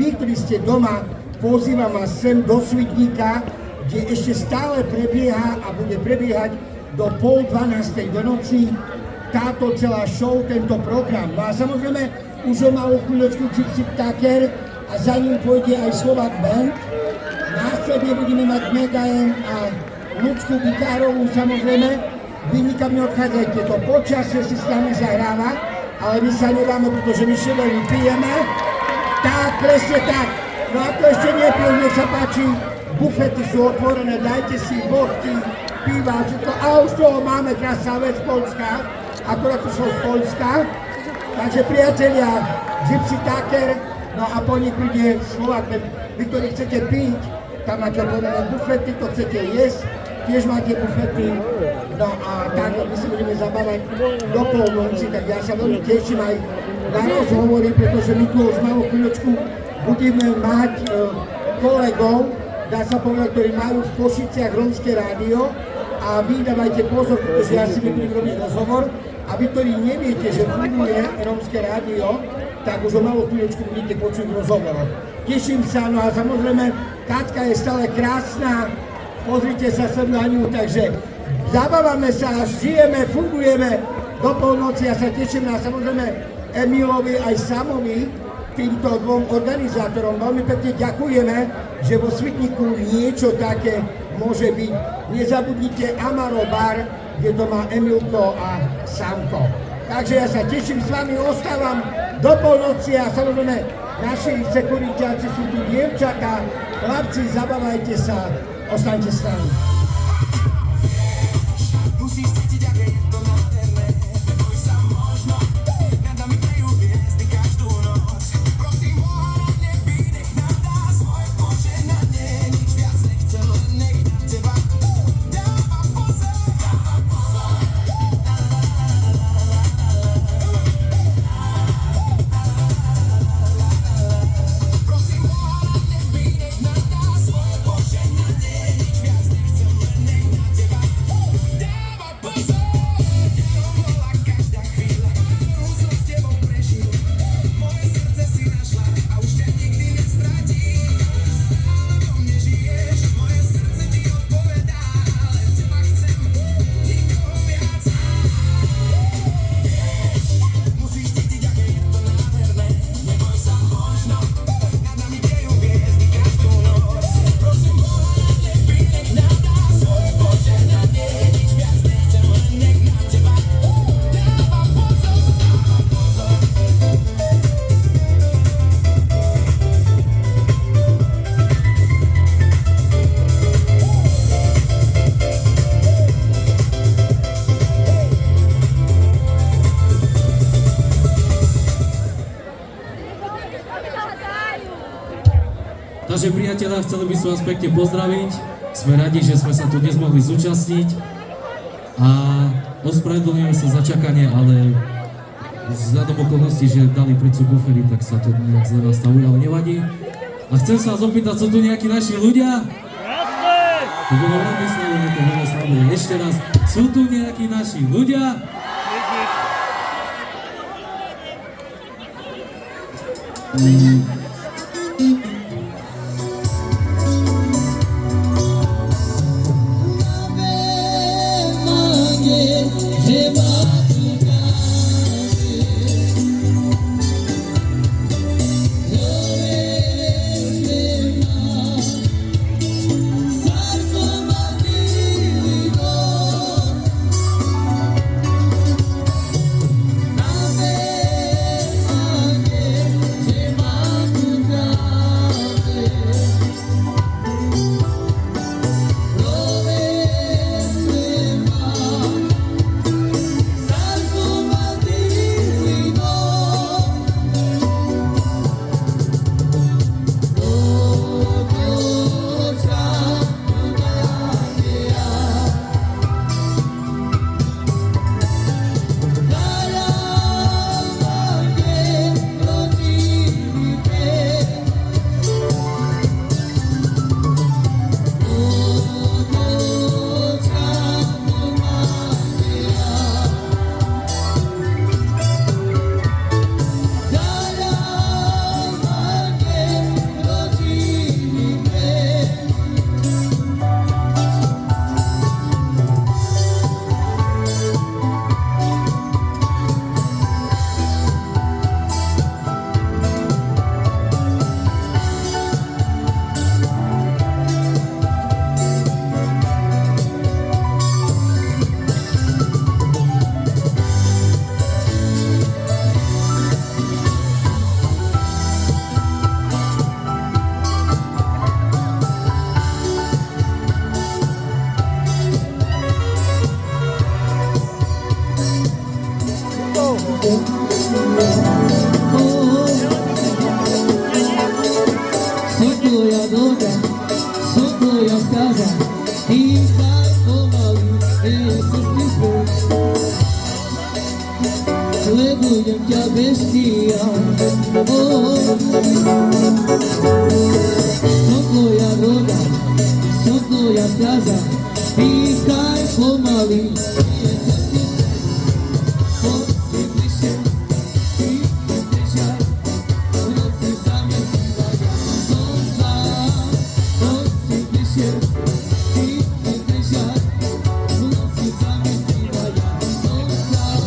vy, ktorí ste doma, pozývam vás sem do Svidníka, kde ešte stále prebieha a bude prebiehať do 11:30 do noci táto celá show, tento program. No a samozrejme, už o malú chvíľočku Gypsy Tucker a za ním pôjde aj Slovak Band. Následne budeme mať Megaen a Ľudskú Gitárovú, samozrejme. Vy nikam neodchádzajte, to počasie si s nami zahráva, ale my sa nedáme, pretože my všetko vypijeme. Tak, presne tak. No a to ešte nepil, nech sa páči, bufety sú otvorené, dajte si vodky, piva, všetko. A už toho máme krásna vec Poľska, akorát prišlo z Poľska. Takže priatelia, Gypsy Tucker, no a po nich príde Slovak. Vy, ktorí chcete piť, tam máte otvorené bufety, to chcete jesť, tiež máte bufety. No a tak, my sa budeme zabávať do polnoci, tak ja sa veľmi teším aj na rozhovory, pretože my tu už malú chvíľočku budeme mať kolegov, dá sa povedať, ktorí majú v Košiciach rómske rádio a vy dávajte pozor, pretože ja si budem robiť rozhovor a vy, ktorí neviete, že funguje rómske rádio, tak už o malú chvíľočku budete počuť rozhovor. Teším sa, no a samozrejme, Katka je stále krásna, pozrite sa sem na ňu, takže zabávame sa, žijeme, fungujeme do polnoci, ja sa teším na samozrejme Emilovi aj Samovi, týmto dvom organizátorom. Veľmi pekne ďakujeme, že vo Svidníku niečo také môže byť. Nezabudnite Amaro Bar, kde to má Emilko a Samko. Takže ja sa teším, s vami ostávam do polnoci a samozrejme naši sekuritáci sú tu dievčatá, chlapci, zabávajte sa, ostaňte s nami. Takže priatelia, chceli by som vás pekne pozdraviť. Sme radi, že sme sa tu dnes mohli zúčastniť a ospravedlňujem sa za čakanie, ale vzhľadom okolností, že dali predsu bufery, tak sa to nejak zle nastavuje, ale nevadí. A chcem sa vás opýtať, sú tu nejakí naši ľudia? Jasné! To bolo veľmi slabé, to bolo slabé. Ešte raz, sú tu nejakí naši ľudia? droga, som tvoja skaza, dýchaj pomaly, cesty svoj. Sledujem ťa bestia, som tvoja droga, som tvoja skaza, dýchaj pomaly, cesty svoj. Poď si bližšie, ty nedržaj, v noci sa mi zbývaj, ja som sám. Poď si bližšie, ty nedržaj, v noci sa mi zbývaj, ja som sám.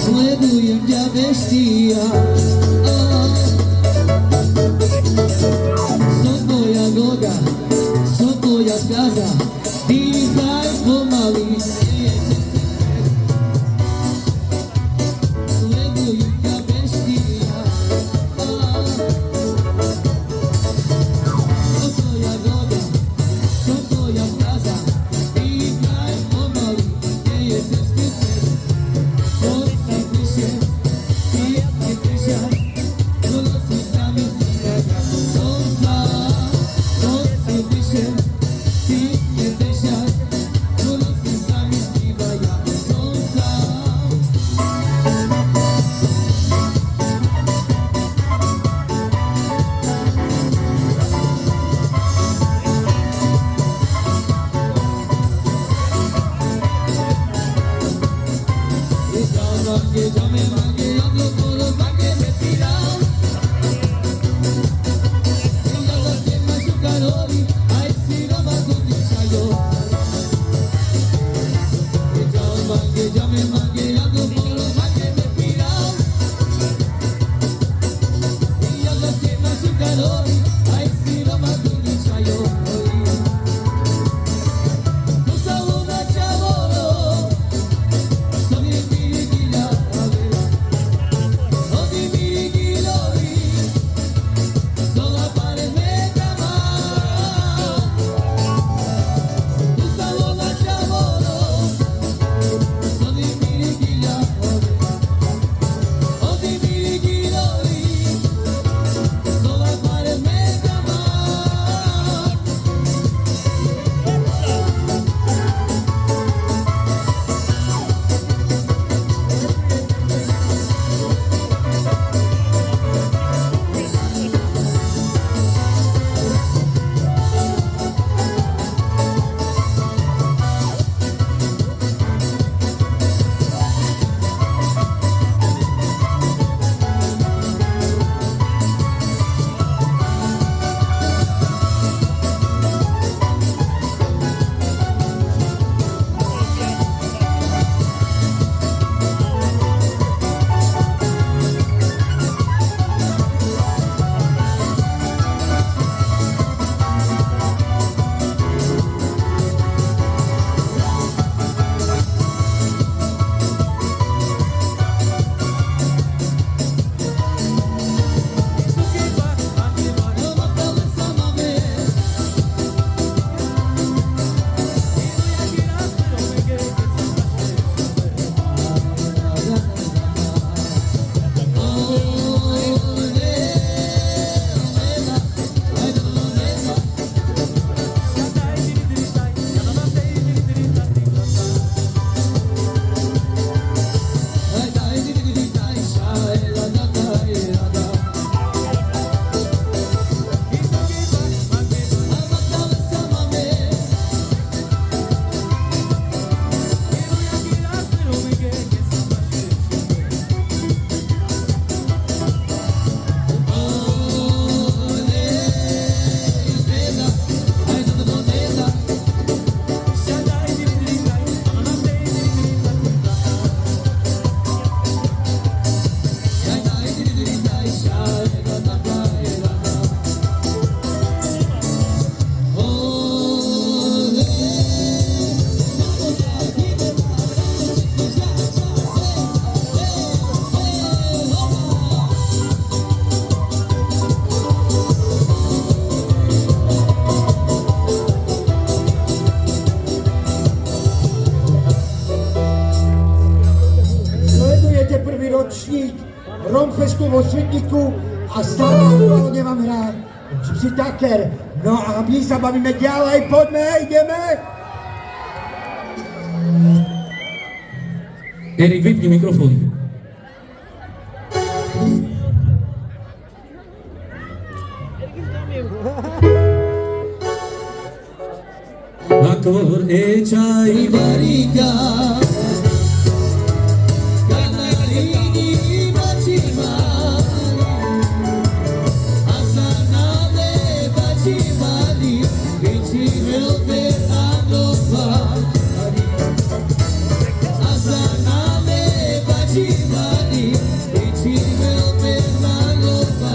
Sledujem ťa bestia, som tvoja droga, som tvoja skaza, dýchaj pomaly, sledujem ťa bestia, som tvoja droga, som tvoja skaza, dýchaj pomaly, nie je cesty späť. Poď si bližšie, ty nedržaj, v noci sa mi zbývaj, ja som sám. Poď si bližšie, ty nedržaj, v noci sa mi zbývaj, ja som sám. Llame, mangue, hablo con los mangues, me tiran. Ella los quema su calor y ay, si no va con mi chayo. Llame, mangue, hablo con los mangues, me tiran. Ella los quema su calor y ay, si no va con mi chayo. Tu saluda, chavolo, soy mi piriguilla. Parece Ameriku a stále aktuálne vám hrá Gypsy Tucker. No a my sa bavíme ďalej, poďme, ideme! Erik, vypni mikrofón. Akor echai Barika Kanalini Bachimani Asaname Bachimani Bichimelde Andopa Asaname Bachimani Bichimelde Andopa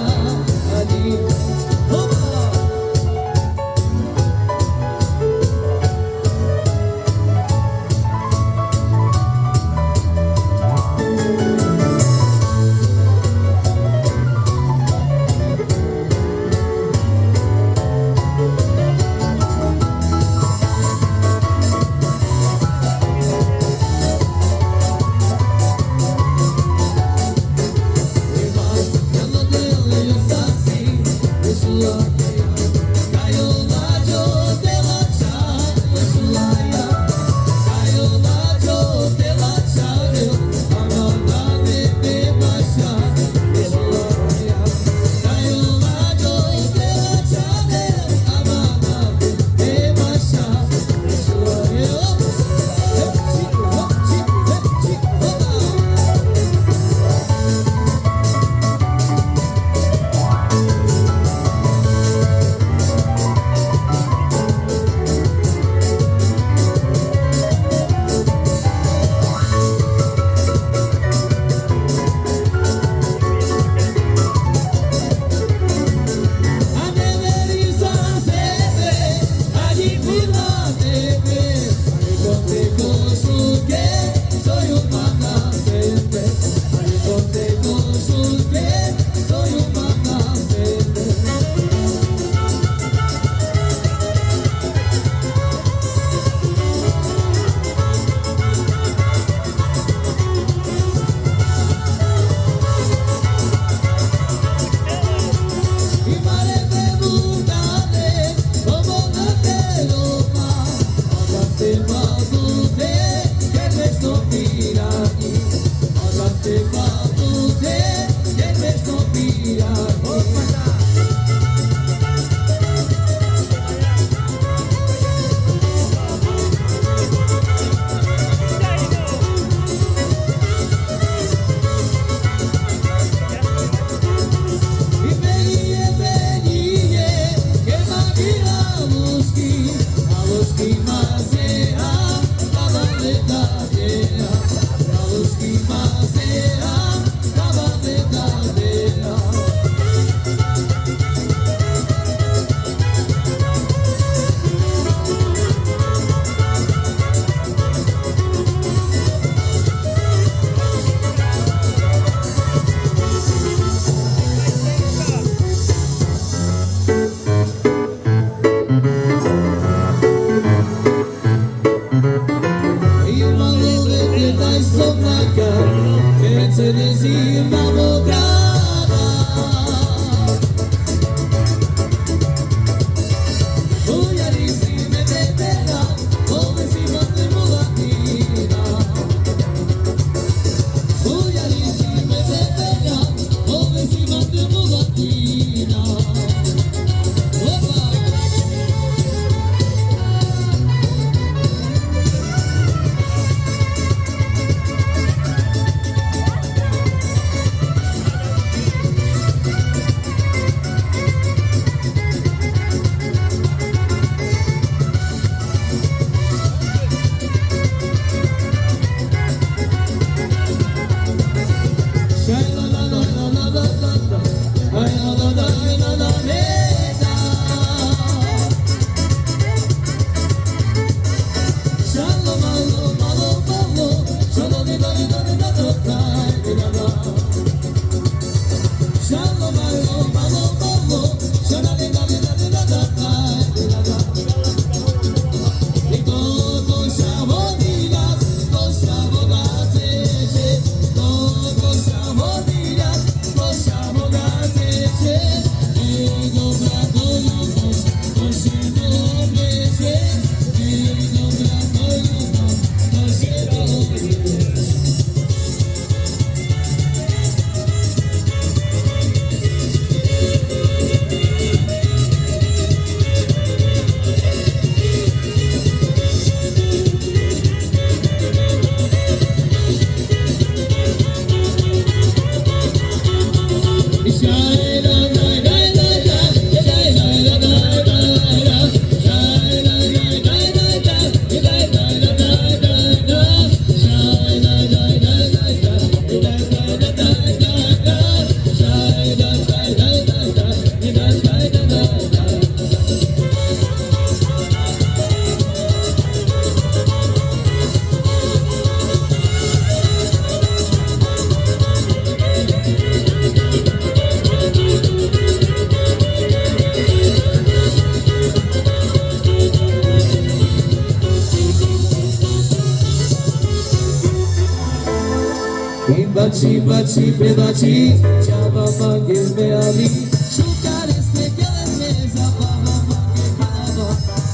Baci, baci, prebaci, čava mangue me ali, šukar este keleme, zabava mangue kelava.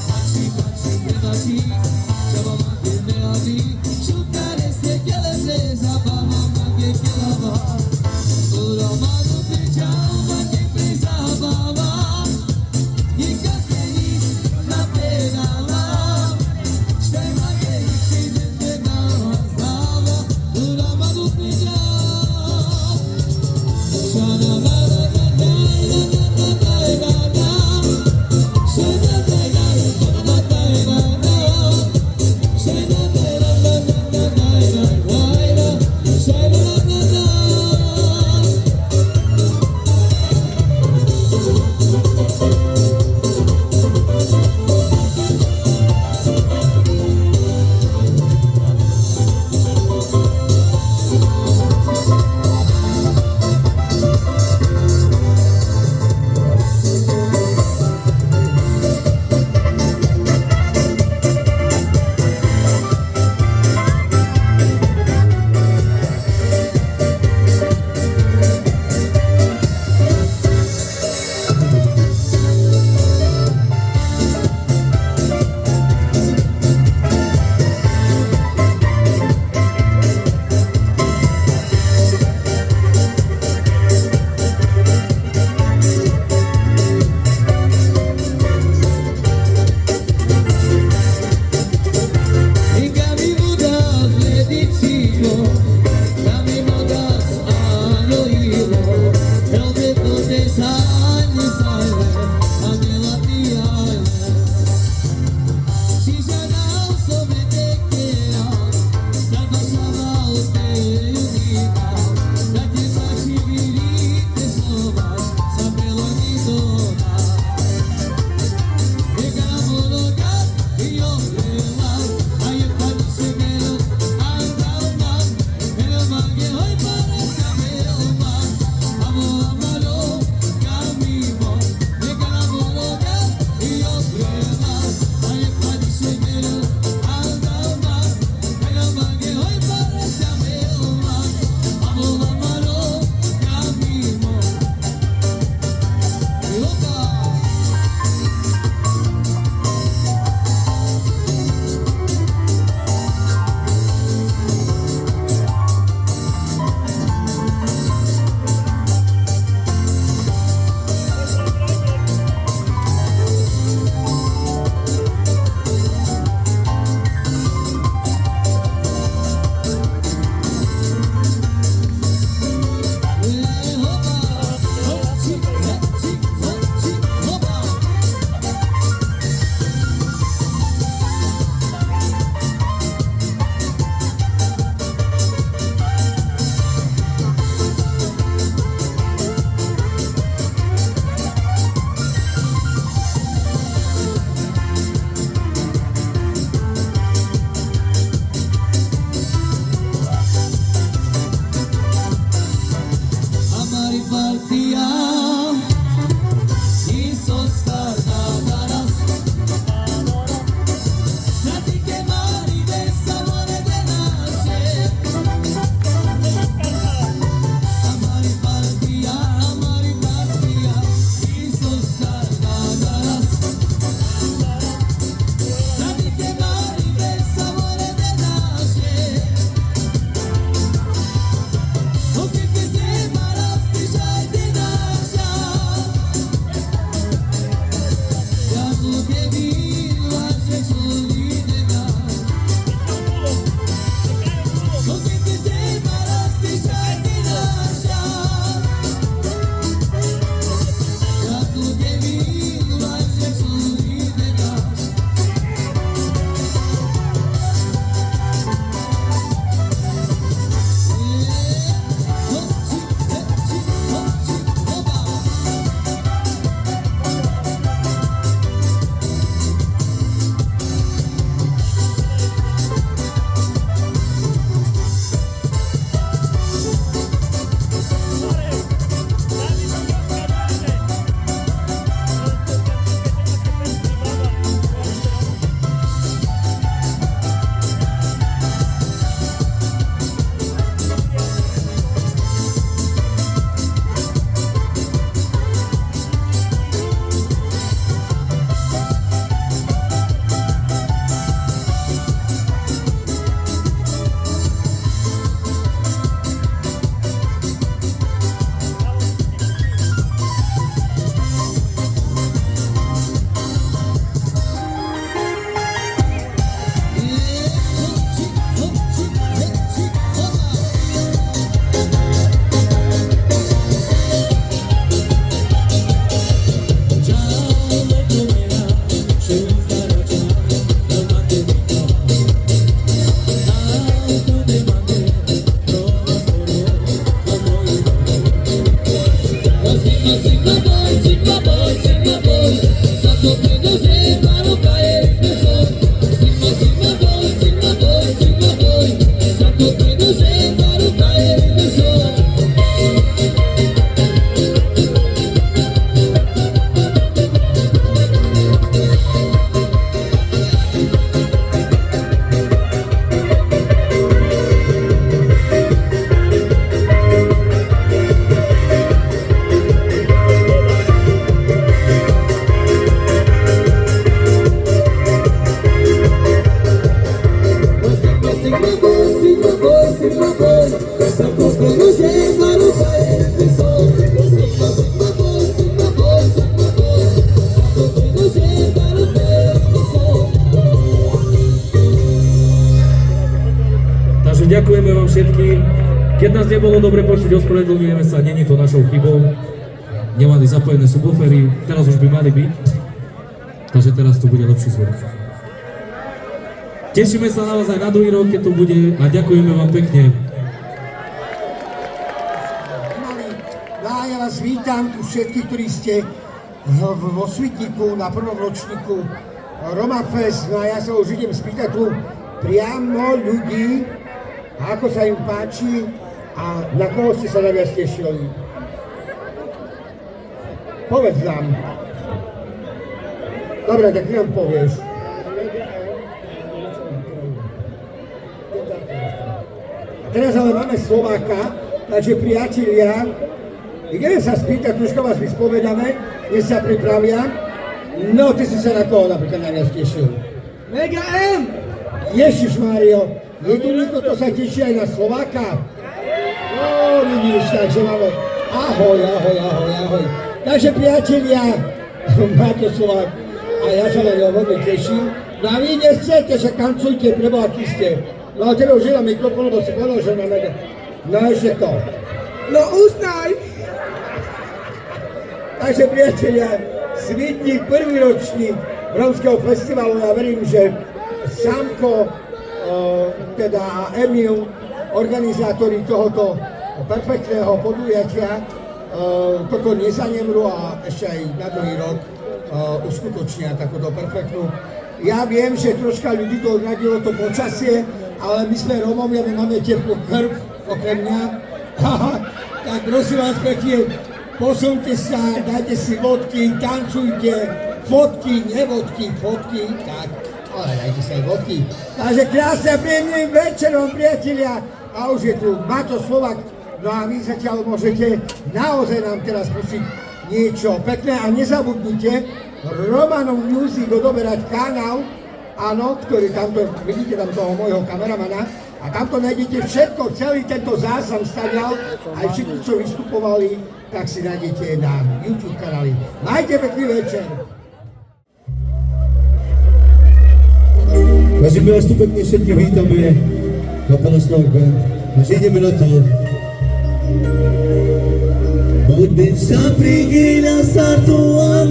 Baci, baci, prebaci, čava mangue me ali, šukar este keleme, zabava mangue kelava. Ura manu pričao mangue prizabava, i kad feliz na penala, šta je mangue i ne znava. Ura manu pričao. Shana Takže ďakujeme vám všetkým. Keď nás nebolo dobre počuť, ospravedlňujeme sa, není to našou chybou. Nemali zapojené subwoofery, teraz už by mali byť. Takže teraz tu bude lepší zvuk. Tešíme sa na vás aj na druhý rok, keď to bude, a ďakujeme vám pekne. No a ja vás vítam tu všetkých, ktorí ste vo Svitniku na prvom ročníku Romafest. No a ja sa už idem spýtať tu priamo ľudí, ako sa im páči a na koho ste sa najviac tešili. Povedz nám. Dobre, tak nám povieš. A teraz ale máme Slováka, takže priatelia, ideme sa spýtať, troška vás vyspovedáme, dnes sa pripravia. No, ty si sa na koho napríklad najviac tešil? Mega M! Ježišmário, je tu niekto, kto sa teší aj na Slováka? No, vidíš, takže máme ahoj. Takže priatelia, máte Slovák a ja sa na ňo veľmi teším. No a vy nechcete, že tancujte, preboha, aký ste. No a tebe už je na mikrofón, lebo si povedal, že na mega. No ešte to. No uznaj! Takže priatelia, Svitník, prvý ročník Rómskeho festivalu, ja verím, že Sámko, teda a Emil, organizátori tohoto perfektného podujatia, toto nezanemru a ešte aj na druhý rok uskutočnia takúto perfektnú. Ja viem, že troška ľudí to odradilo to počasie, ale my sme Rómovia, my máme teplú krv, okrem mňa. Tak prosím vás pekne, posunte sa, dajte si vodky, tancujte, fotky, nevodky, fotky, tak, ale dajte si aj vodky. Takže krásne príjemným večerom, priatelia, a už je tu Maťo Slovák, no a vy zatiaľ môžete naozaj nám teraz pustiť niečo pekné a nezabudnite Romanov Music odoberať kanál, áno, ktorý tamto, vidíte tam toho môjho kameramana, a tamto nájdete všetko, celý tento záznam stadial, aj všetci, čo vystupovali, tak si nájdete na YouTube kanáli. Majte pekný večer. Takže my vás tu pekne všetky vítame, kapela Slovák Band. Takže ideme na to. Poďme sa prigýna sa tu a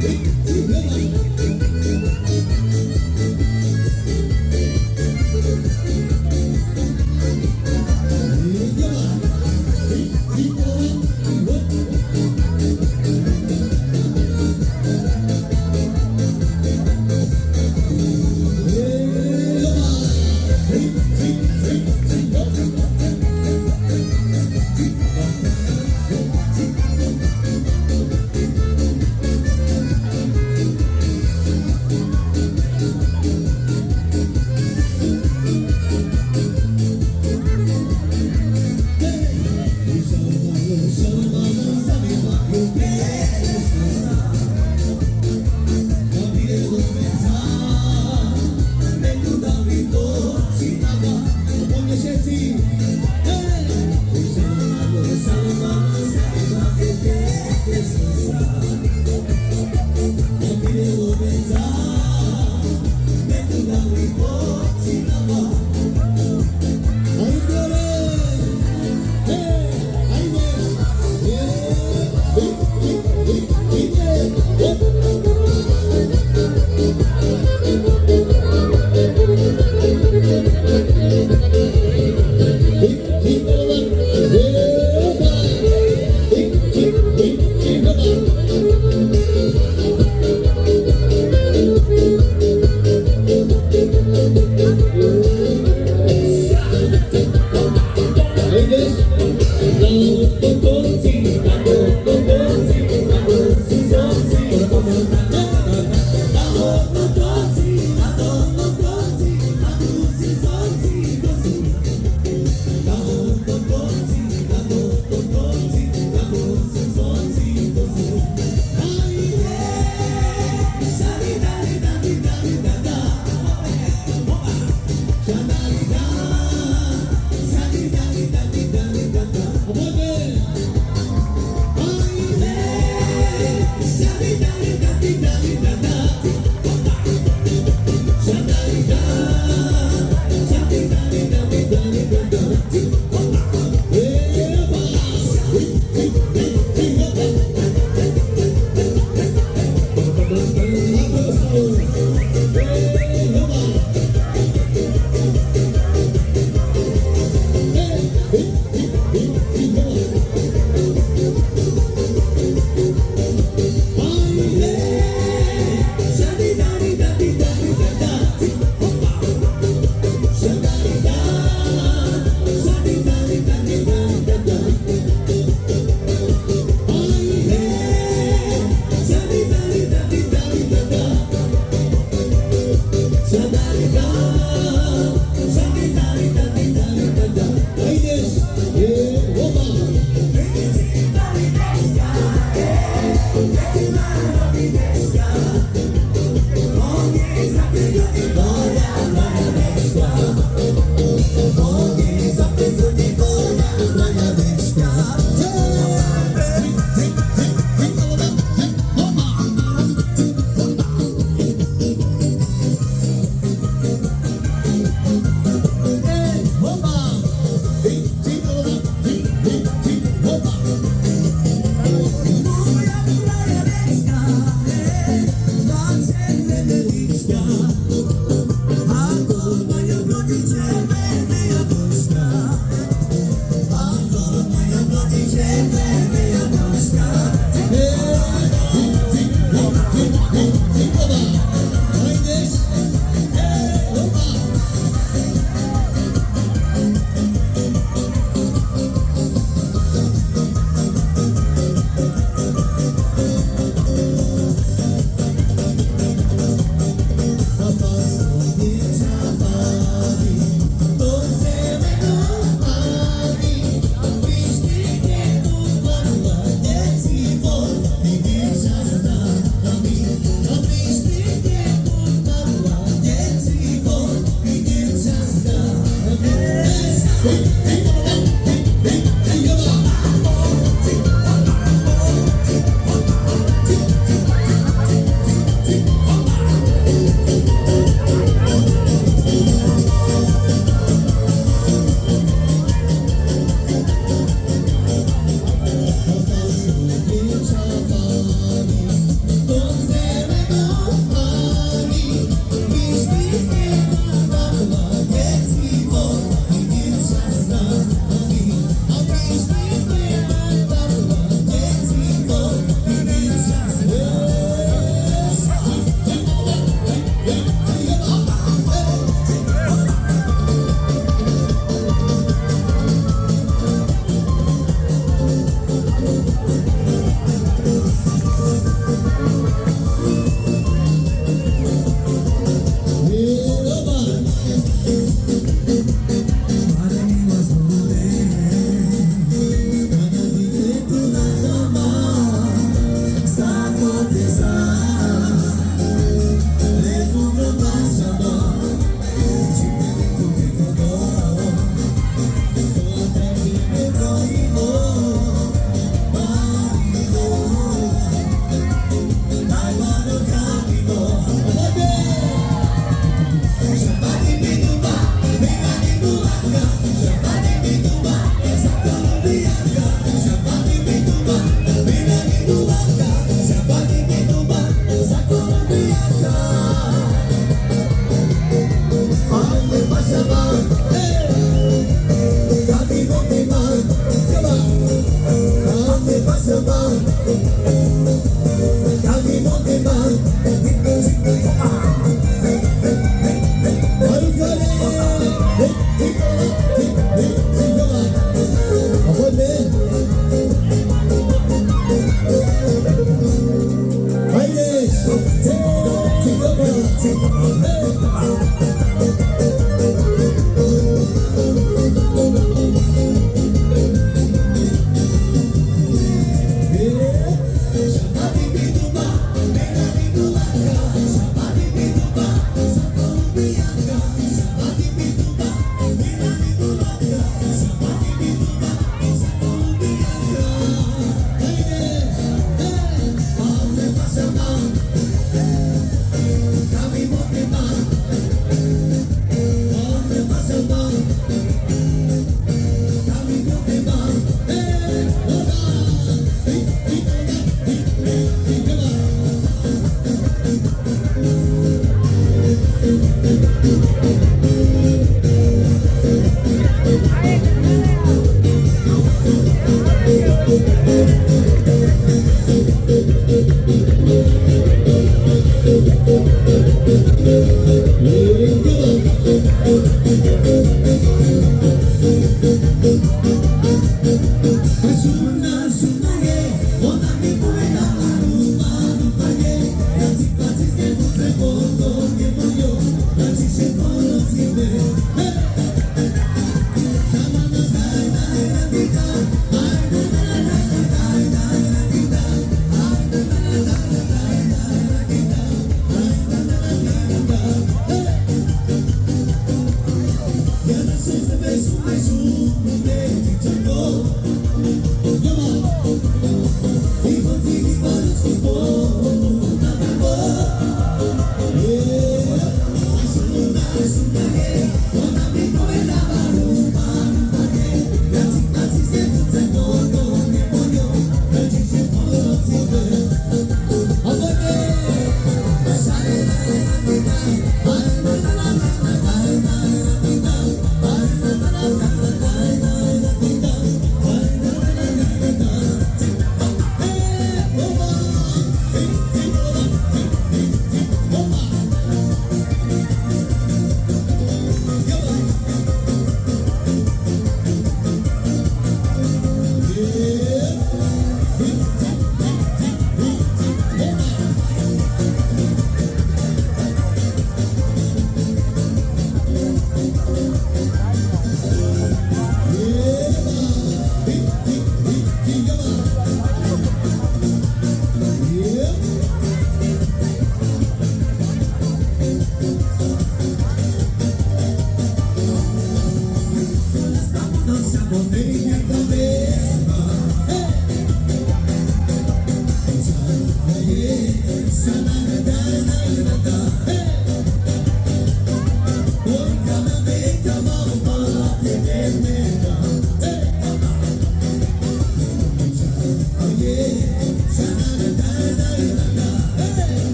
Hey!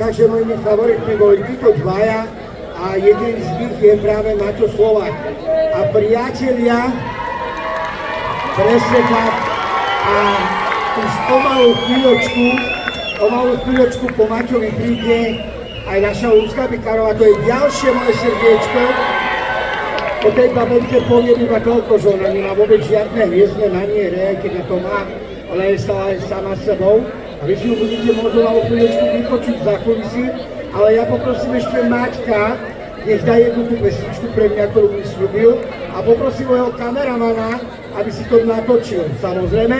takže mojimi favoritmi boli títo dvaja a jeden z nich je práve Maťo Slovák. A priatelia, presne tak, a už o malú chvíľočku po Maťovi príde aj naša Ľudská Pikarová, to je ďalšie moje srdiečko. O tej babenke poviem iba toľko, že ona nemá vôbec žiadne hviezdne maniere, keď na to má, ona je stále sama s sebou. A vy si ju budete môcť malú chvíľočku vypočuť za kulisy, ale ja poprosím ešte Maťka, nech dá jednu tú pesničku pre mňa, ktorú mi slúbil, a poprosím mojho kameramana, aby si to natočil. Samozrejme,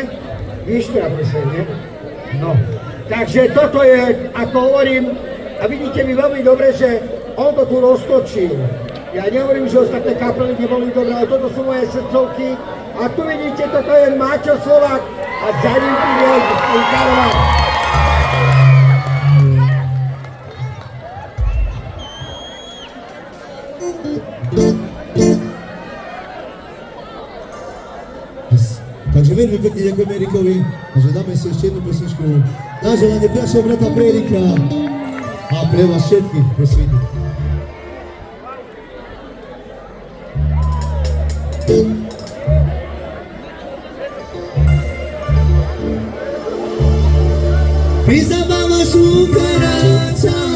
vieš teda presne, nie? No, takže toto je, ako hovorím, a vidíte mi veľmi dobre, že on to tu roztočil. Ja nehovorím, že ostatné kapely neboli dobré, ale toto sú moje srdcovky. A tu vidíte, toto je Maťo Slovák a za ním príde Karva. Takže veľmi pekne ďakujeme Erikovi a že dáme si ešte jednu pesničku na želanie pre našho brata pre Erika a pre vás všetkých, prosím. Prizabava šukarača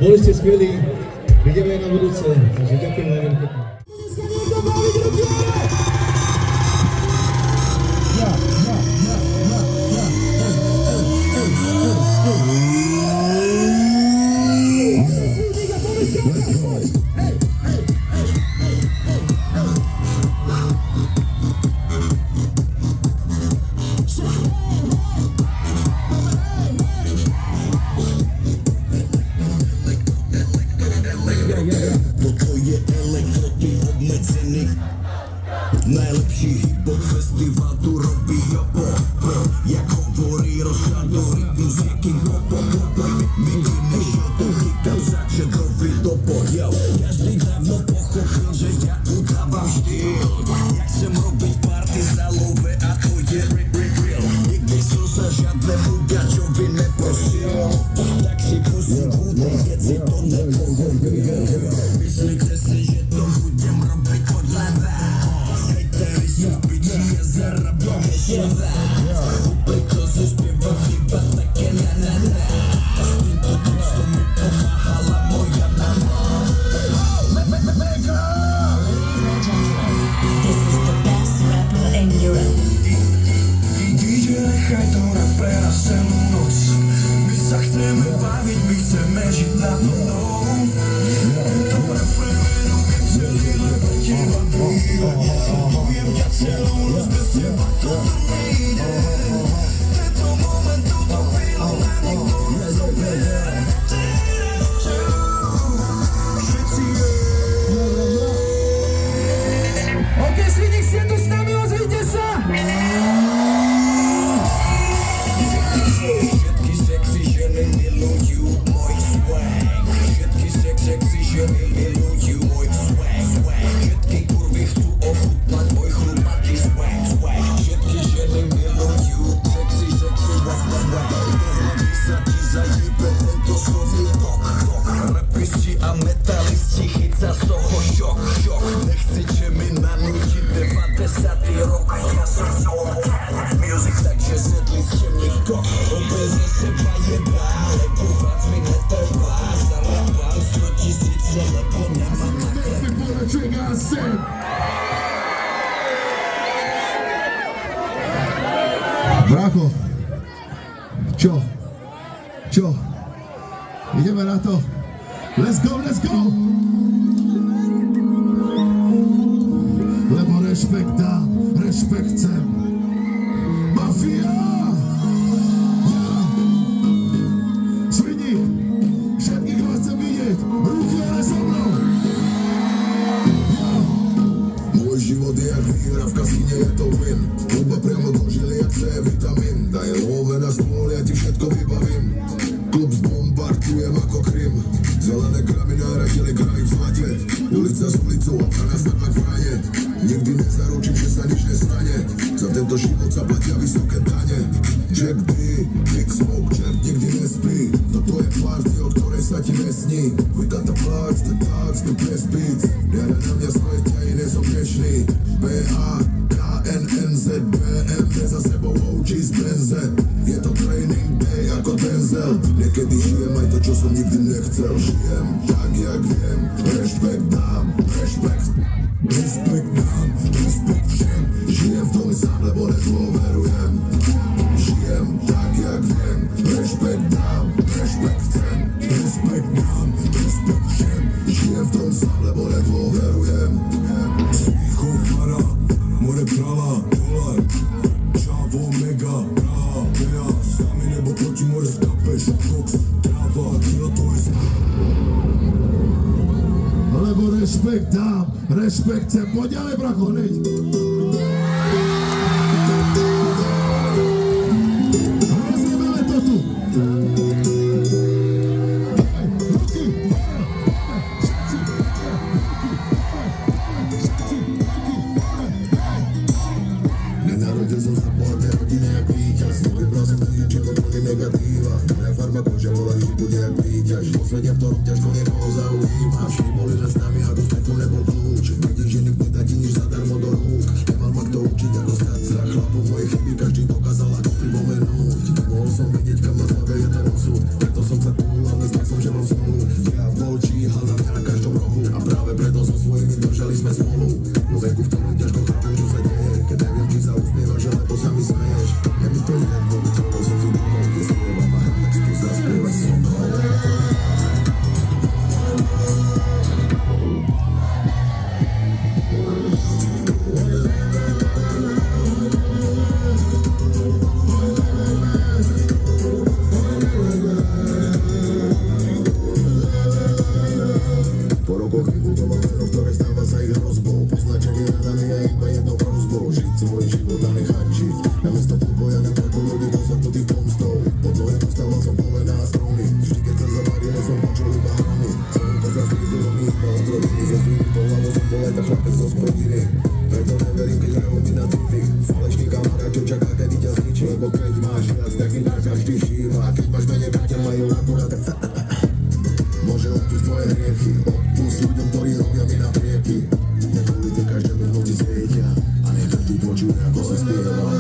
Boli ste skvelí, vidíme aj na budúce, takže ďakujem vám veľmi pekne. Ja. Toto je elektroty obmedzený. Najlepší hip-hop festival tu robí jopo. Jak hovorí rozšadu rytmus, jakým popom. Vidíme, že to chytám začetkový topo. Každý dávno pochopil, že ja udávam štýl. Jak chcem robiť party za love a to je real. Nikdy som sa žiadnemu gačovi neprosil. Tak si prosím kúdej, keď si to nepochopil. Myslíte si, že to budem robiť podľa vás? Hejteri sú piči a zarábam ešte vás. Prečo si spievam iba také na-na-na? A s týmto textom mi pomáhala moja mama. Mega! This is the best rapper in Europe. DJ, nechaj to rapera sem noc. My sa chceme baviť, my chceme žiť na mnou. Tento refrén venujem celý len pre teba býva. Poviem ťa celú noc, bez teba toto nejde. Tento moment, túto chvíľu na nikto nezoberie. Všetci OK, Svidník, ste tu s nami, ozvite sa! Všetky sexy ženy milujú môj swag. Všetky sexy ženy milujú môj swag. Všetky kurvy chcú ochutnať môj chlupatý swag. Všetky ženy milujú sexy swag. Dohľadí sa ti zajíbe tento slovný tok. Rapisti a metalisti, chyca z toho šok. Nechcete mi nanútiť 90. rok. Ja som solo music, takže zjedli ste mi kok. Robím ze seba jeba, lebo vás mi netrvá. Zarabám 100 000, lebo nemám na chleb. Bracho, čo? Ideme na to. Let's go! Lebo rešpekt dám, rešpekt chcem. Mafia! Svidník, všetkých vás chcem vidieť. Ruky ale so mnou. Môj život je jak výhra, v kasíne je to win. Kluba priamo do žily, jak C vitamín. Daj love na stôl, ja ti všetko vybavím. Klub zbombardujem ako Krym. Zelené kramy nahradili kraj v hlade. Ulica s ulicou a pra nás tak fajne. Nikdy nezaručím, že sa nič nestane. Za tento život sa platia vysoké dane. Jack D, Big Smoke, čert nikdy nespí. Toto je party, o ktorej sa ti nesní. We got the plugs, the dogs, the best beats. Jara na mňa svoje ťahy, nesom dnešný. B-A-K-N-N-Z, BMV za sebou OG z Benze. Je to training day ako Denzel. Niekedy žijem aj to, čo som nikdy nechcel. Žijem tak, jak viem. Rešpekt dám, rešpekt všem. Žijem v tom sám, lebo nedôverujem. Žijem tak, jak viem. Rešpekt dám, rešpekt chcem. Rešpekt dám, rešpekt všem. Žijem v tom sám, lebo nedôverujem. Smíchu fara, more prava, dole. Čavo, mega, praha, ja. Sami nebo proti more skapeš. Koks, tráva, kilo to je Lebo rešpekt dám, rešpekt chcem. Poď ďalej, bracho, hneď. Rozjebeme to tu. Ruky, Nenarodil som sa v pohodnej rodine jak víťaz. Nevybral som si ničím okolí negatíva. Moja farma kože bola vždy bude jak príťaž. Posvedia v ktorom ťažko niekoho zaujíma. Vždy boli len s nami, ako speku nebol kľúč. Vidíš, že nikto nedá ti nič zadarmo do rúk. Nemal ma kto učiť, ako stať sa chlapom. Moje chyby každý dokázal ako pripomenúť. Nemohol som vedieť, kam ma zbavia je ten osud. Preto som sa túlal, nezbal som, že mám smolu. Ja v oči, hľadám mňa na každom rohu. A práve preto so svojimi držali sme spolu. Vo veku, v ktorom ťažko chápem, čo sa deje. Keď neviem, či sa usmievaš, alebo sa mi smeješ. Je mi to jedno, vytvoril som si domov, kde spievam a hrám textu, zaspievaj so mnou. rokoch vybudoval meno, ktoré stáva sa ich hrozbou. Poznačenie radané je iba jednou prosbou. Žiť svoj život a nechať žiť. Namiesto podboja na parku ľudí posadnutých pomstou. Podlohe dostával som polená a stromy. Vždy keď sa zavarilo som počul iba hromy. Slnko sa slízilo mi iba od rodiny. Zo zdvihnutou hlavou som bol aj tak chlapec zo spodiny. Preto neverím, keď hrajú mi na city. Falešný kamarát, čo čaká, kedy ťa zničí. Lebo keď máš viac, tak i tak každý šíma. A keď máš menej, tak ťa majú akurát tak Bože, odpust moje hriechy, odpust ľuďom, ktorí robia mi naprieky. Nech ulice každému v noci svietia a nech každý počuje, ako si spievam.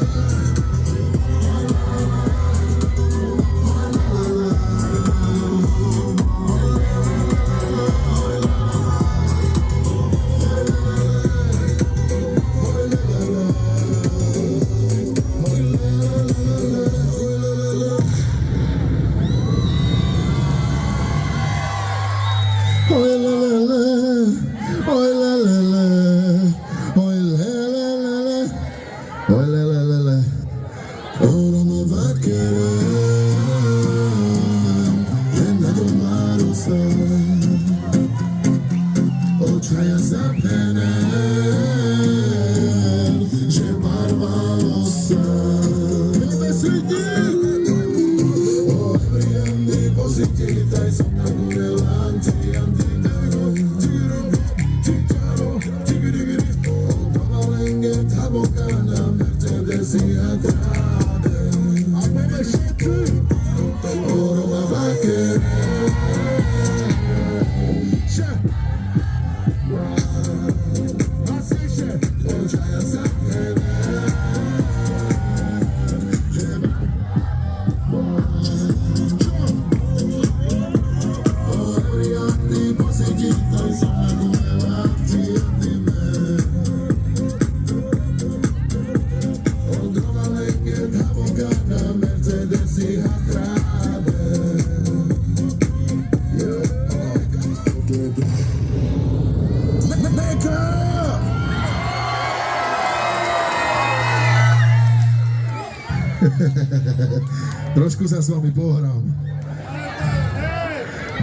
Trošku sa s vami pohrám.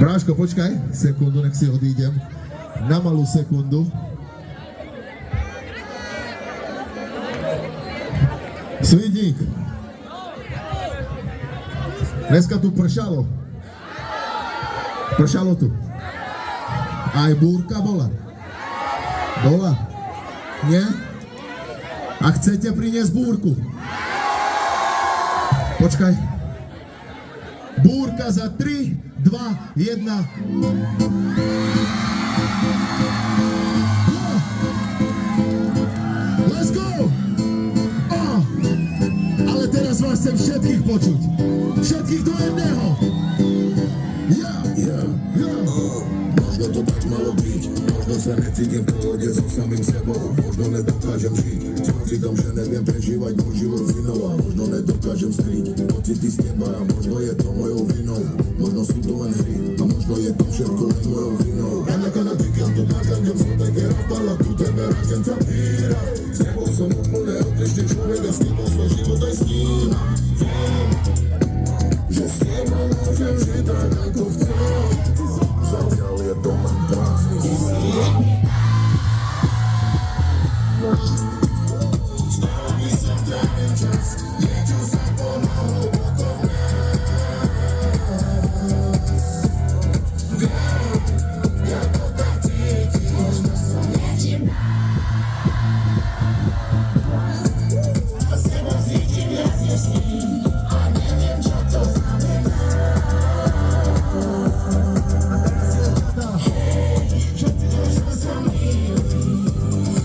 Bráško, počkaj, sekundu, nech si odídem. Na malú sekundu. Svidník. Dneska tu pršalo. Pršalo tu. Aj búrka bola. Bola? Nie? A chcete priniesť búrku? Počkaj. Búrka za 3, 2, 1. Let's go! Ale teraz vás chcem všetkých počuť. Všetkých do jedného. Možno to tak malo byť, možno sa necítim v pohode so samým sebou, možno nedokážem žiť s pocitom, že neviem prežívať môj život s inou a možno nedokážem skryť pocity z teba a možno je to mojou vinou, možno sú to len hry a možno je to všetko len mojou vinou. A neka na víkendu nakážem som také rapala, tu tebe ražem sa píra, s tebou som úplne odlišný človek a s tebou svoj život aj snímam. Viem, že s tebou môžem žiť tak ako chcem. Zatiaľ je to len prázdny sen. Stále by som trávil čas, niečo sa pomáhlo okolo mňa. Viem, ako tak cítim, možno sa niečím. A s tebou cítim viac než s ním, a neviem, čo to znamená. Že ty, že som milý,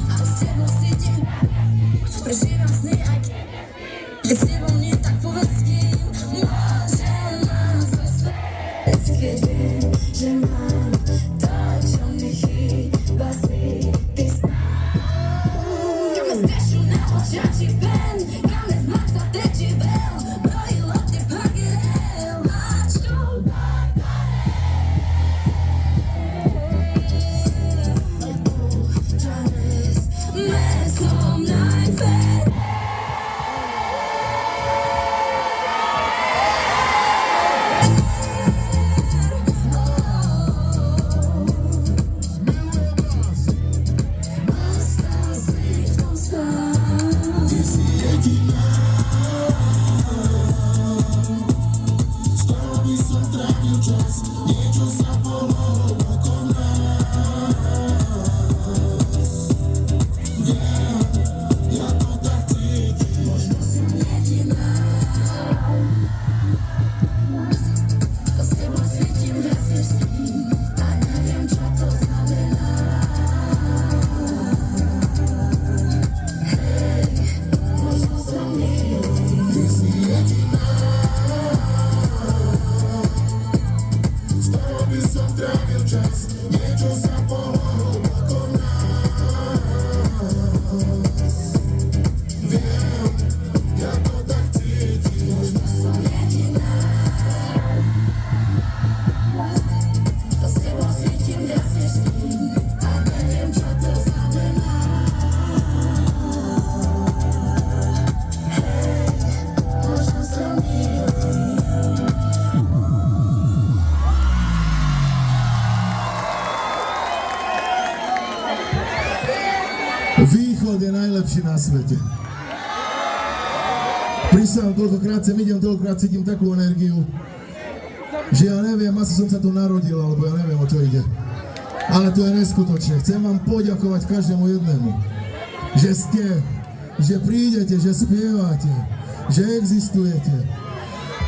a s tebou cítim život je najlepší na svete. Prísahám, toľkokrát sem idem, toľkokrát cítim takú energiu, že ja neviem, asi som sa tu narodil, alebo ja neviem, o čo ide. Ale to je neskutočné. Chcem vám poďakovať každému jednému, že ste, že prídete, že spievate, že existujete.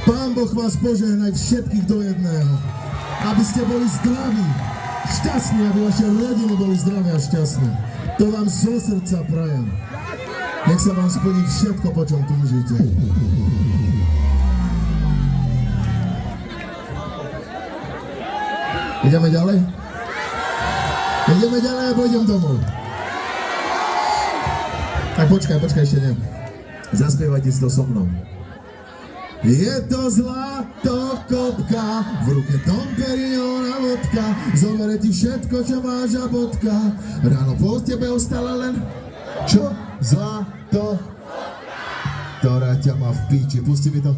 Pán Boh vás požehnaj všetkých do jedného, aby ste boli zdraví, šťastní, aby vaše rodiny boli zdravé a šťastné. To vám zo srdca prajem. Nech sa vám splní všetko, po čom túžite. Ideme ďalej? Ideme ďalej a pôjdem domov. Tak počkaj, ešte nie. Zaspievajte si to so mnou. Je to zlato kopka, v ruke Dom Perignon a vodka, zobere ti všetko, čo máš a bodka. Ráno po tebe ostala len... Čo? Zlato? Ktorá ťa má v píči. Pusti mi to.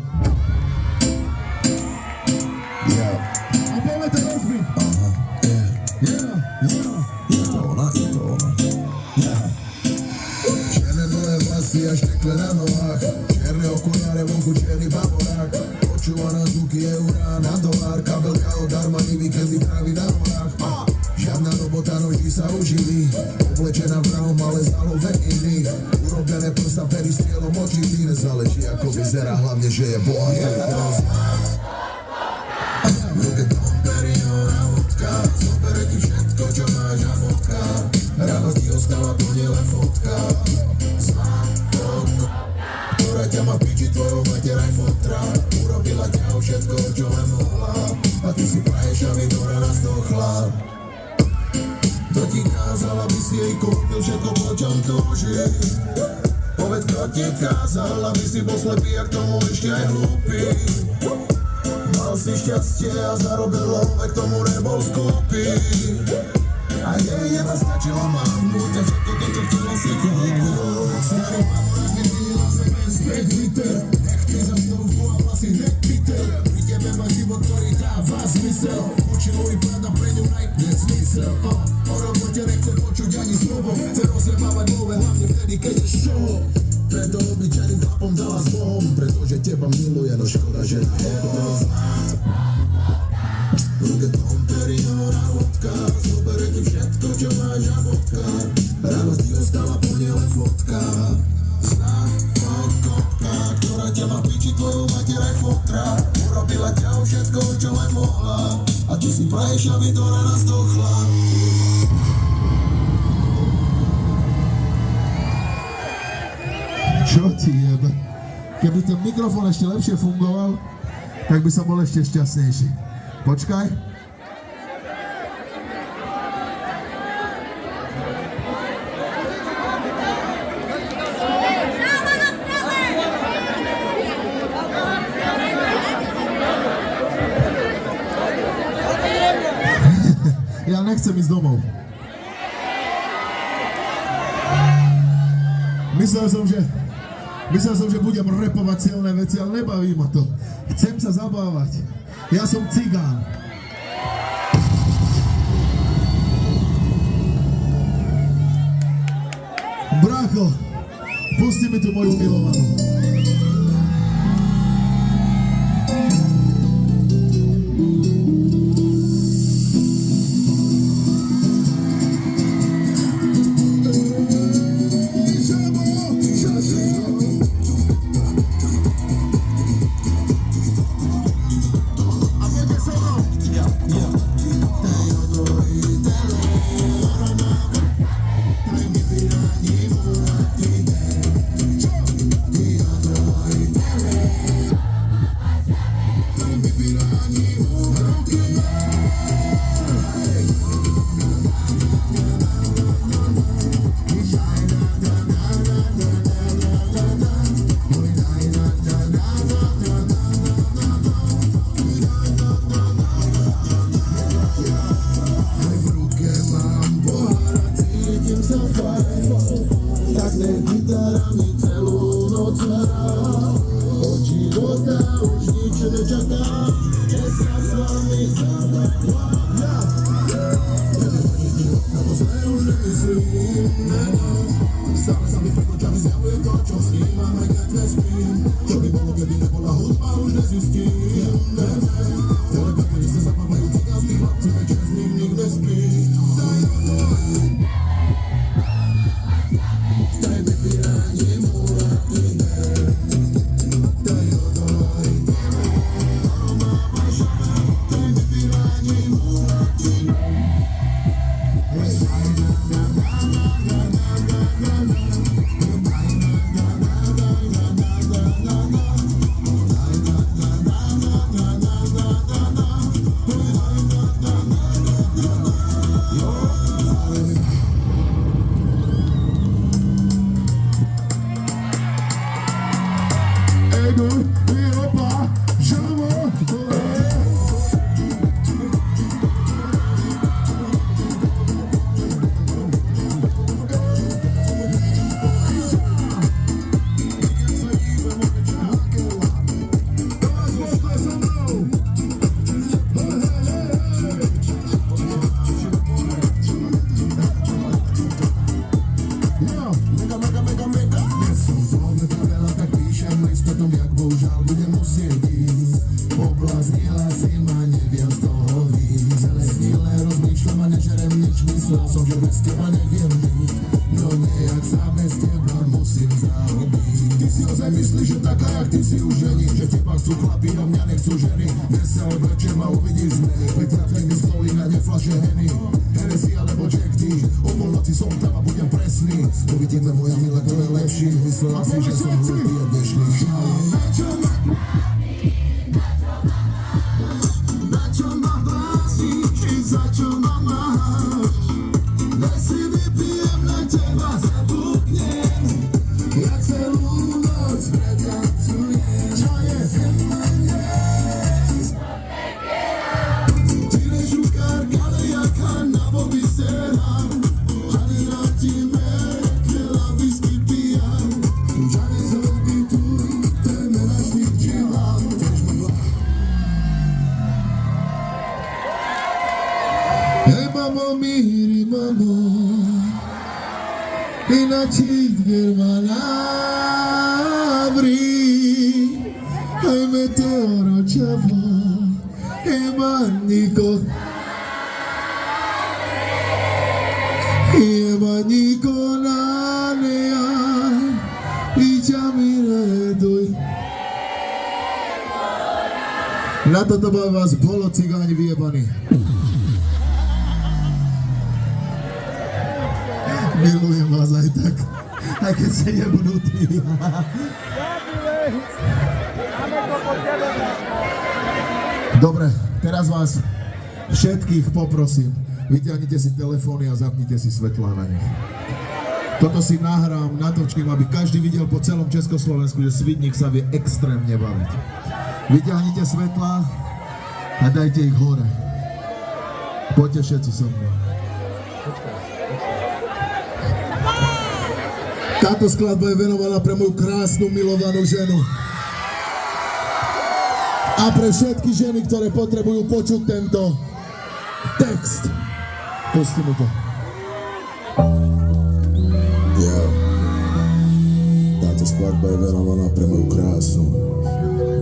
Yeah. A poďme to rozbiť. Yeah. Je to ona. Čierne dlhé vlasy až tekle na nohách, čierne okuliare, vonku čierny bavorák, počúvaná zvuky eurá na dolár, kabelka od armády, víkendy trávi na horách. Žiadna robota, noží sa užili, oblečená vrahom, ale zálohe iných, urobené prsta, pery s cieľom očí, ty nezáleží ako vyzerá, hlavne, že je bohatý. V ruke Dom Perignon a vodka, zobere ti všetko, čo máš a vodka, ráno ti ostáva plne len fotka. Zlato, ktorá ťa má piči, tvojou mater aj fotra, urobila ťa o všetko, čo len mohla, a ty si praješ, aby do rána zdochla. To ti kázal, aby si jej kúpil všetko, po čom túži. Povedz, kto ti kázal, aby si bol slepý a k tomu ešte aj hlúpy. Mal si šťastie a zarobil love, k tomu nebol skúpy. A jej iba stačilo mávnuť a všetko to, čo chcela si kúpiť. Starý pavorák nevidela sa bez späť liter, nechty za stovku a vlasy hneď Peter. Pri tebe má život, ktorý dáva zmysel, učil i páda pre ňu najmä zmysel. O robote nechce počuť ani slovo, chce rozjebávať hlove, hlavne vtedy, keď je šovo. Preto obyčajným chlapom dala s Bohom, pretože teba miluje, no škoda, že na jeho. V ruke Dom Perignon a vodka, zobere ti všetko, čo máš a vodka, ráno ti ostala plne len fotka. Zlato kopka, ktorá ťa má piči, tvoju mater aj fotra, urobila ťa o všetko, čo len mohla, a ty si praješ, aby do rána zdochla. Čo ti jebe? Keby ten mikrofón ešte lepšie fungoval, tak by som bol ešte šťastnejší. Počkaj. Ja nechcem ísť domov. Myslel som, že budem repovať silné veci, ale nebaví ma to. Chcem sa zabávať. Ja som cigán. Brácho, pusti mi tu moju milovanú. už nemyslím, ne. Stále sa mi pred očami zjavuje to, čo snímam, aj keď nespím. Čo by bolo, keby nebola hudba, už nezistím, ne. Telepatí, kde sa zapávajú cigánsky chlapci, večer z nich nik nespí. Staj vypírání mulatine. Daj odoj. Staj vypírání mulatine. Ego, Europa, Jamo, jak bohužel budem muset jít. Pobláznila si ma, neviem z toho víc. Celé chvíle rozmýšľam a nežerem nič, myslel som, že bez teba neviem žiť. No nejak sa bez teba musím zarobiť. Ty si ozaj myslíš, že taká jak ty si už žení, že teba chcú chlapí, no mňa nechcú ženy. Dnes sa oblečem a uvidíš sme, veď trafím mi stolí na neflaše Henny. Hennessy alebo Jack D, o polnoci som tam a budem presný. Uvidíme moja milá, kto je lepší, myslela si, že som hlupý a dnešný. Na čo ma bláziš i za čo ma máš? Daj si vypijem, na teba zabuknem. Ja celú noc pretancujem. Čo je ty nežukárka, ale jaká na boby serám. Žany vrátime, kela whisky pijam. Žany zobituj, ten našich dživám. Hey mamo, miri mamo, inačit germana abri. Hey meteoro čavo, hey maniko, hey maniko na nea, iča mi reduj. Na toto by vás bolo cigáni vyjebaní. Milujem vás aj tak, aj keď ste jebnutí. Dobre, teraz vás všetkých poprosím, vyťahnite si telefóny a zapnite si svetlá na nich. Toto si nahrám, natočím, aby každý videl po celom Československu, že Svidník sa vie extrémne baviť. Vyťahnite svetlá a dajte ich hore. Poďte všetci so mnou. Táto skladba je venovaná pre moju krásnu milovanú ženu. A pre všetky ženy, ktoré potrebujú počuť tento text. Pusti mi to. Ja. Táto skladba je venovaná pre moju krásnu,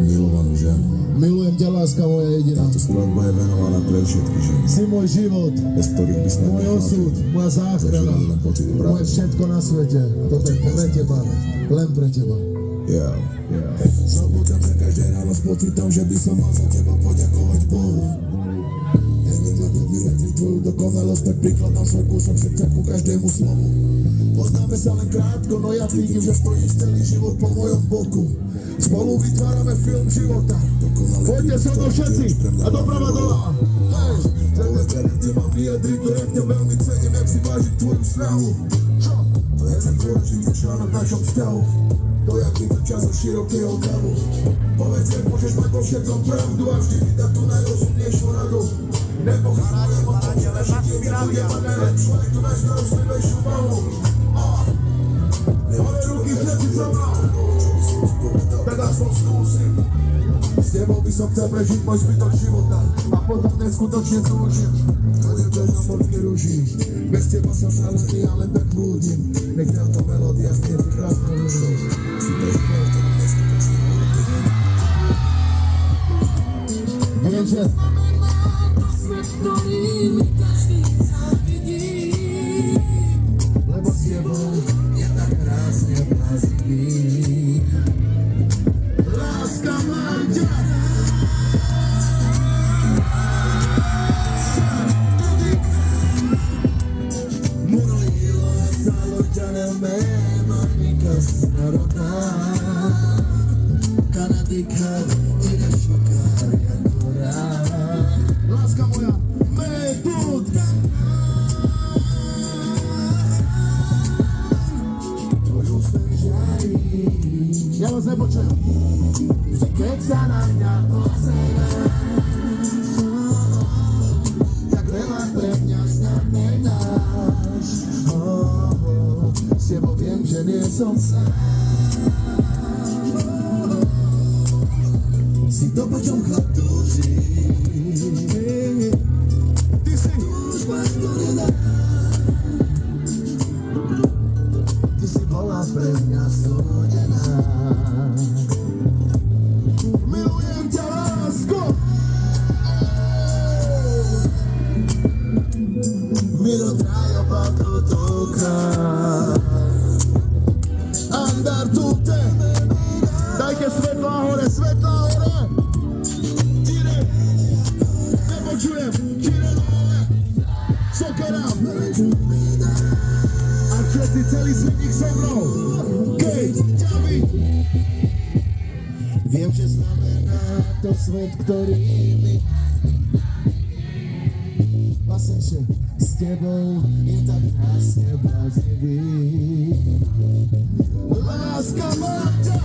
milovanú ženu. Milujem ťa, láska moja jediná. Táto skladba je venovaná pre všetky ženy, Si môj život, bez ktorých by sme môj osud, moja záchrana, len pocit moje práve. všetko na svete. Toto je pre teba, len pre teba. Ja. Zobudám sa každé ráno s pocitom, že by som mal za teba poďakovať Bohu. Neviem ako vyjadriť tvoju dokonalosť, tak prikladám svoj kúsok srdca ku každému slovu. Poznáme sa len krátko, no ja cítim, že stojíš celý život po mojom boku. Spolu vytvárame film života. Poďte so mnou všetci a doprava doľava. Hej, za večer ti mám vyjadriť to, jak ťa veľmi cením, jak si vážim tvoju snahu. To je ten dôležitý článok v našom vzťahu. To jaký to čas od širokého davu. Povedz, jak môžeš mať vo všetkom pravdu a vždy vydať tú najrozumnejšiu radu. Nepochybujem o tom, že naši tieni bude mať najlepšiu aj tú najstarostlivejšiu malu. Hore ruky všetci so mnou. Tak aspoň skúsim. tebou by som chcel prežiť môj zbytok života a potom neskutočne túžim. To je to, morsky ruší. Bez teba som šalený, ale tak blúdim. Nech táto melódia znie ti krásne ruší. Si to zbral, to neskutočný. Viem, že lebo s tebou je tak krásne blázivý. Láska mám ťa. Moralilo sa loďané meno nikos narodná. Kanadika, ide šokár jako rád. Láska moja, metod. Tvoju sen žiari. Ja vás nepočujem. Že keď sa na mňa pozeráš, tak veľa pre mňa znamenáš. S tebou viem, že nie som sám. Si to, po čom chlap túži. Ty si túžba stvorená. Ty si bola pre mňa zrodená. Milujem ťa, lásko. Miro trajo patutuka. Andar tutte. Dajte svetla hore, svetla hore. Tire. Nepočujem. Tire dole. Sokera. A všetci celý svetník so mnou. Kate, Javi. Viem, že znamená to svet, ktorý mi Vasenše, s tebou je tak krásne bláznivý. Láska mám ťa.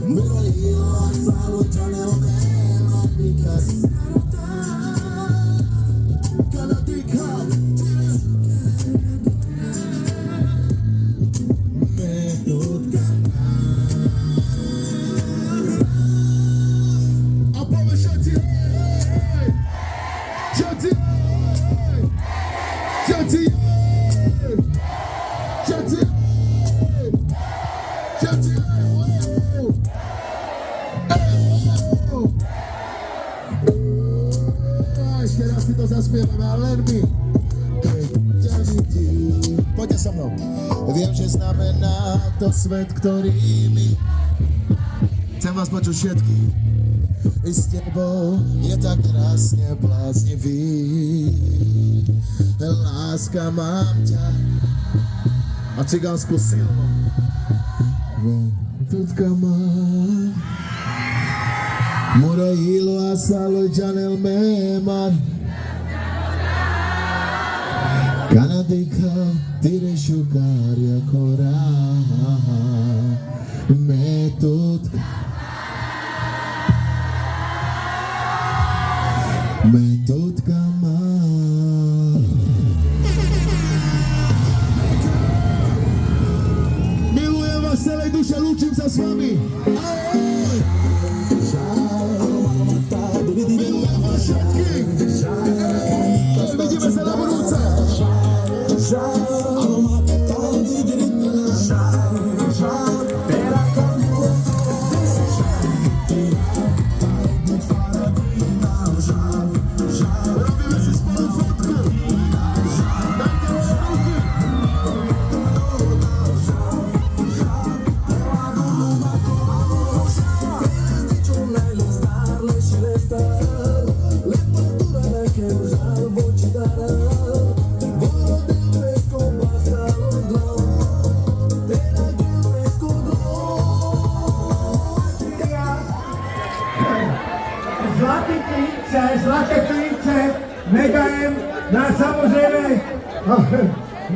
Moralilo sa loďané meno nikos narodná. Kanadika, metodka. A povieš všetci hej! Všetci hej! Všetci hej! Všetci hej! Všetci hej! Ešte raz si to zaspievame, ale len my. Poďte so mnou. Viem, že znamená to svet, ktorý mi. Chcem vás počuť všetkých. I s tebou je tak krásne bláznivý. Láska mám ťa. A cigánsku silu. Tutka mám. Moralilo sa loďané meman. Kanadika, tire šukár jako rád. Metodka. Metodka má. Milujem vás celej duše, lúčim sa s vami. Milujem vás všetkých. Vidíme sa na budúce. Robíme si spolu fotku. Dajte ruky. Zlaté klince, Mega M, no a samozrejme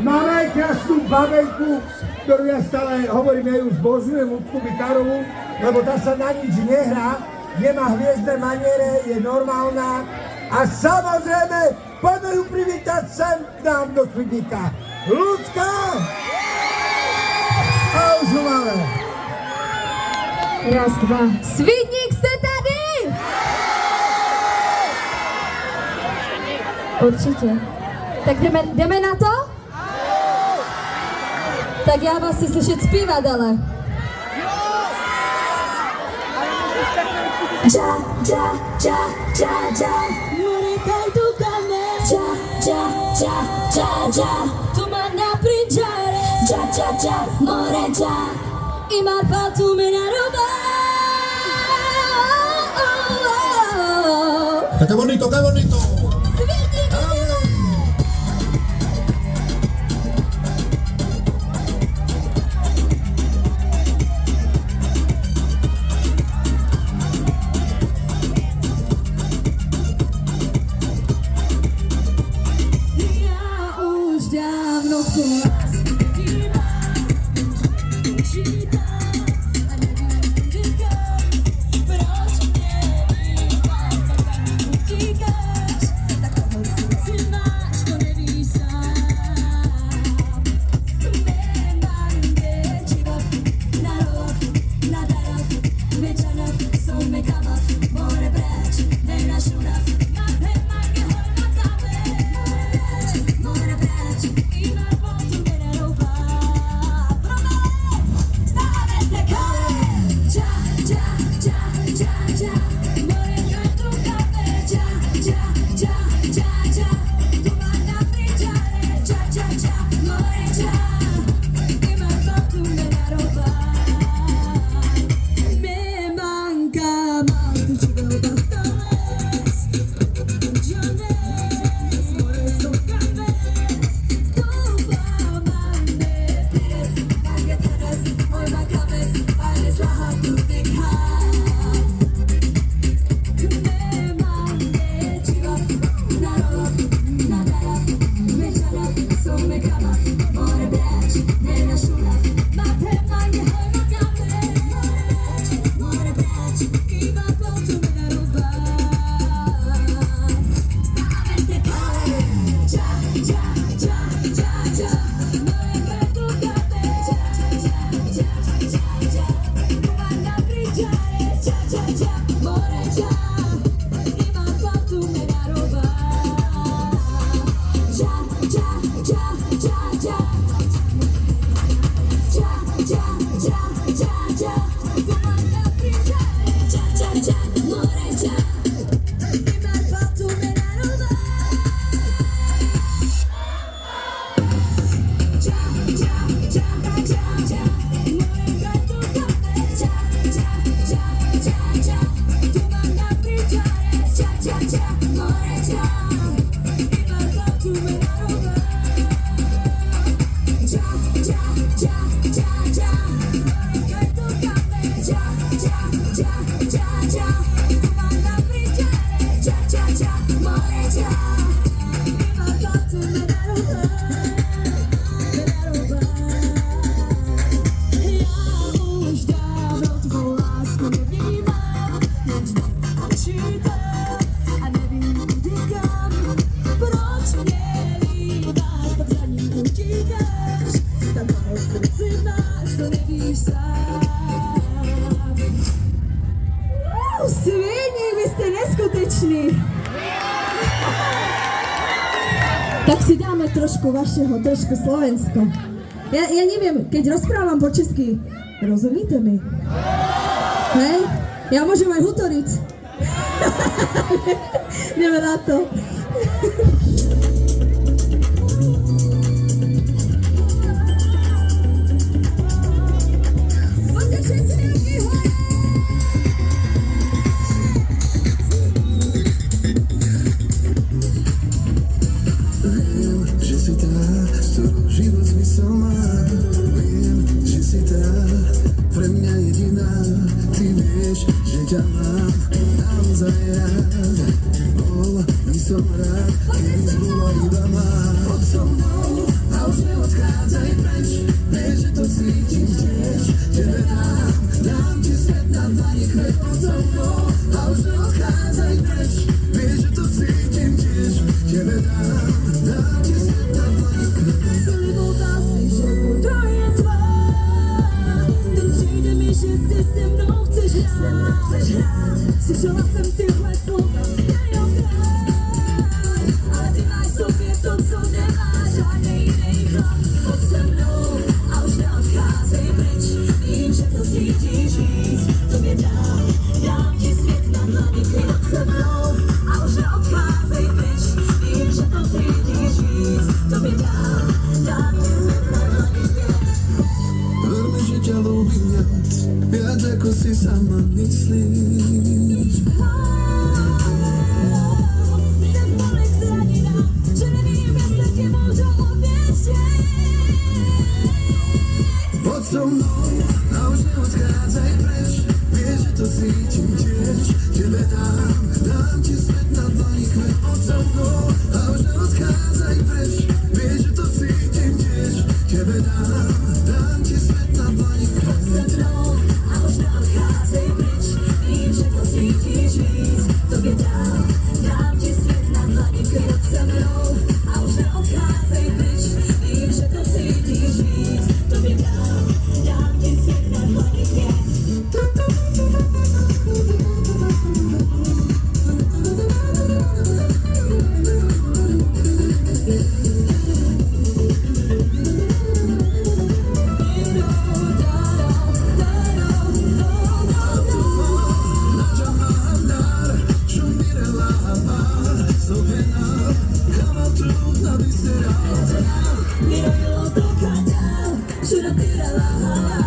máme krásnu babenku, ktorú ja stále hovorím, ja ju zbožňujem, Ľudku Bikárovú, lebo tá sa na nič nehrá, nemá hviezdne maniere, je normálna a samozrejme poďme ju privítať sem k nám do Svidníka. Ľudka! A už ho máme. Raz, dva. Svidník, ste tady? Určitě. Tak jdeme na to? Tak já vás chci slyšet zpívat, ale. Ja, ja, ja, ja, ja. Morekaj tu kame. Ja, ja, ja, ja, ja. Tu mana prinjare. Ja, ja, ja, more ja. Imar patu menaroba. ¡Qué bonito, qué bonito! Sviník, vy ste neskuteční. Tak si dáme trošku vašeho, trošku Slovensko. Ja neviem, keď rozprávam po česky, rozumíte mi? Hej? Ja môžem aj hutoriť. Ideme na to. Ťa mám naozaj rád, som Dám ti svet na dlani, chveň pod so mnou a už neodchádzaj preč. Vieš, že to cítim tiež. Tebe dám ti svet na dlani, chveň So mnou a už neodchádzaj preč. Vím, že to cítiš víc. Tobě dám ti svět na dlani, krok se mnou a už neodchádzaj preč. Vím, že to cítiš víc. Tobě dám ti svět na dlani, krok. Miro yo toca down, shoulda tira la hala.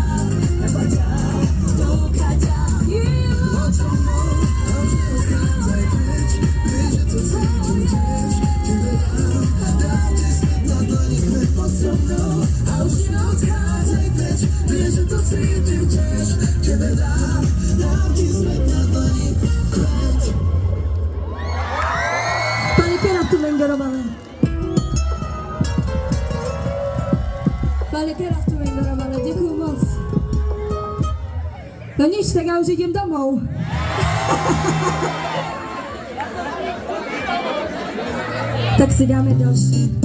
Never down, toca down, yeah. pod so mnou a už neodchádzaj preč. Vieš, že to cítim tiež. Tebe dám ti svet na dlani, chveň pod so mnou a už neodchádzaj preč. Vieš, že to cítim tiež. Tebe dám ti svet na dlani, chveň. Pani Kera tu vengorovali. Pani Kera tu vengorovali, děkuju moc. No nic, tak já už jdem domů. Tak si dáme další.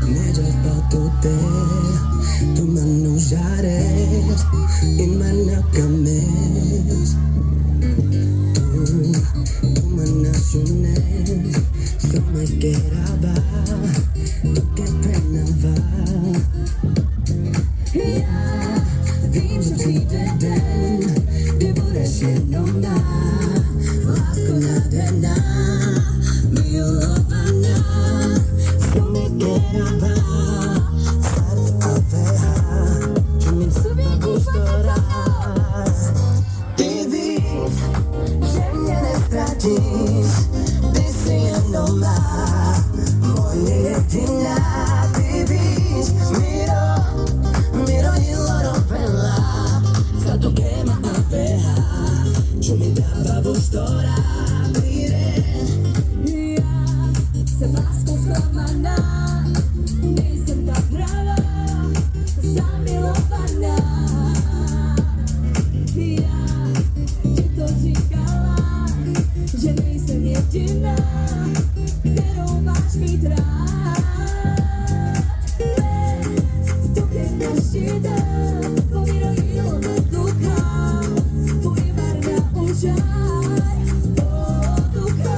Me già fatto te, tu mangiares y manacames. Tu manaciones, so me quedaba, tú que penava. Ja vím, že přijde den, kdy budeš jenom má. Lásko nadená, milovaná, so me quedaba. Ty víš, že mě nestratíš, ty jsi jenom má, moje jediná. Ty víš, miro y loro bella, sa tu quema a veja, čo mi dava vostora aprire. Já jsem láskou zklamaná, nejsem tak pravá, zamilovaná. Já ti to říkala, že nejsem jediná, kterou máš mít rád. Tu che nascita, pomino io non tocca, poi guarda un giai, oh tocca,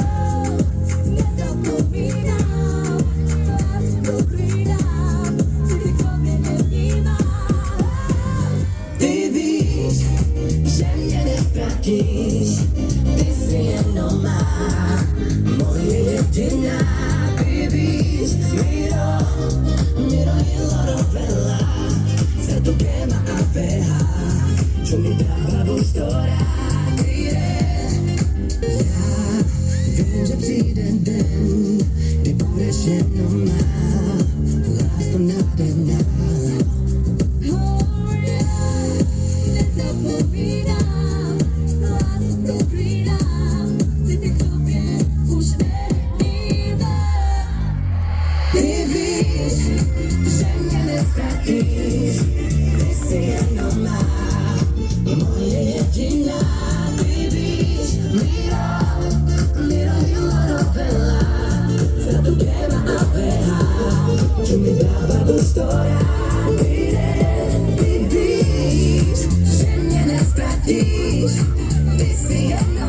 ne zapomínám, lásku proklínám, co ty ko mě nevnímáš. Ty víš, že mě nestratíš, ty jsi jenom má, moje jediná. Ty víš, miro y loro bella, sa tu quema a veja, čo mi dava vostora aprire. Já vím, že přijde den, kdy budeš jenom má, lásko nadená. Oh yeah, nezapomínám, lásku proklínám, city k tobě už nevnímám. Ty víš, že mě nestratíš, ty jsi jenom má, moje jediná. Ty víš, miro y loro bella, sa tu quema a veja, čo mi dava vostora aprire. Ty víš, že mě nestratíš, ty jsi jenom